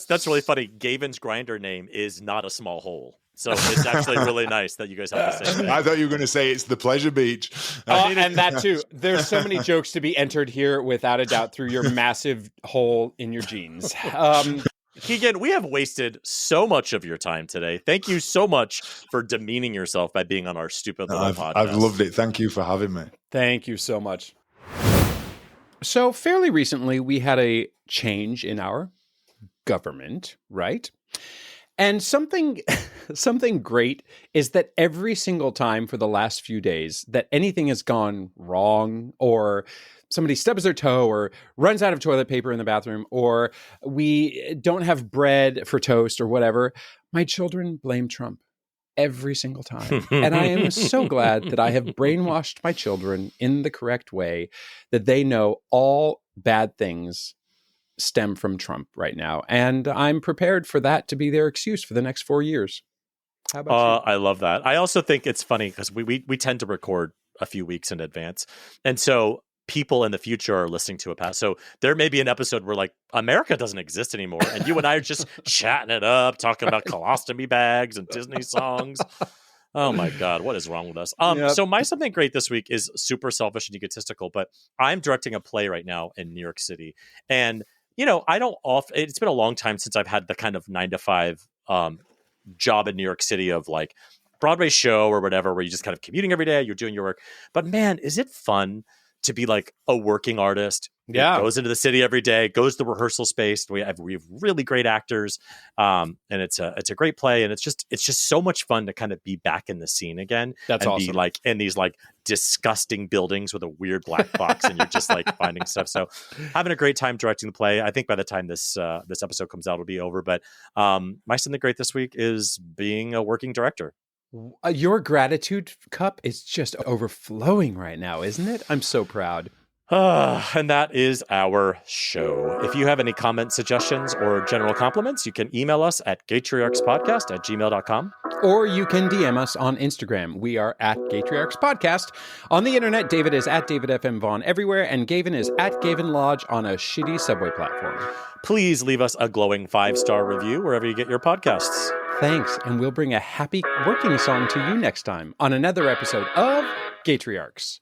That's really funny. Gavin's grinder name is Not a Small Hole. So it's actually really nice that you guys have the same thing. I thought you were going to say it's the Pleasure Beach. And that too. There's so many jokes to be entered here, without a doubt, through your massive hole in your jeans. Keegan, we have wasted so much of your time today. Thank you so much for demeaning yourself by being on our stupid little podcast. I've loved it. Thank you for having me. Thank you so much. So fairly recently, we had a change in our government, right? And something great is that every single time for the last few days that anything has gone wrong, or somebody stubs their toe or runs out of toilet paper in the bathroom, or we don't have bread for toast or whatever, my children blame Trump every single time. And I am so glad that I have brainwashed my children in the correct way, that they know all bad things stem from Trump right now. And I'm prepared for that to be their excuse for the next 4 years. How about you? I love that. I also think it's funny because we tend to record a few weeks in advance. And so people in the future are listening to it past. So there may be an episode where like America doesn't exist anymore. And you and I are just chatting it up, talking about colostomy bags and Disney songs. Oh my God, what is wrong with us? So my something great this week is super selfish and egotistical, but I'm directing a play right now in New York City. And, you know, it's been a long time since I've had the kind of 9 to 5 job in New York City of like Broadway show or whatever, where you just kind of commuting every day, you're doing your work. But man, is it fun to be like a working artist? Yeah. Goes into the city every day, goes to the rehearsal space. We have really great actors. And it's a great play. And it's just so much fun to kind of be back in the scene again. That's and awesome. Be like in these like disgusting buildings with a weird black box and you're just like finding stuff. So having a great time directing the play. I think by the time this episode comes out, it'll be over. But my Son the Great this week is being a working director. Your gratitude cup is just overflowing right now, isn't it? I'm so proud. And that is our show. If you have any comments, suggestions, or general compliments, you can email us at GaytriarchsPodcast@gmail.com. Or you can DM us on Instagram. We are at GaytriarchsPodcast. On the internet, David is at David FM Vaughn everywhere, and Gavin is at Gavin Lodge on a shitty subway platform. Please leave us a glowing 5-star review wherever you get your podcasts. Thanks, and we'll bring a happy working song to you next time on another episode of Gaytriarchs.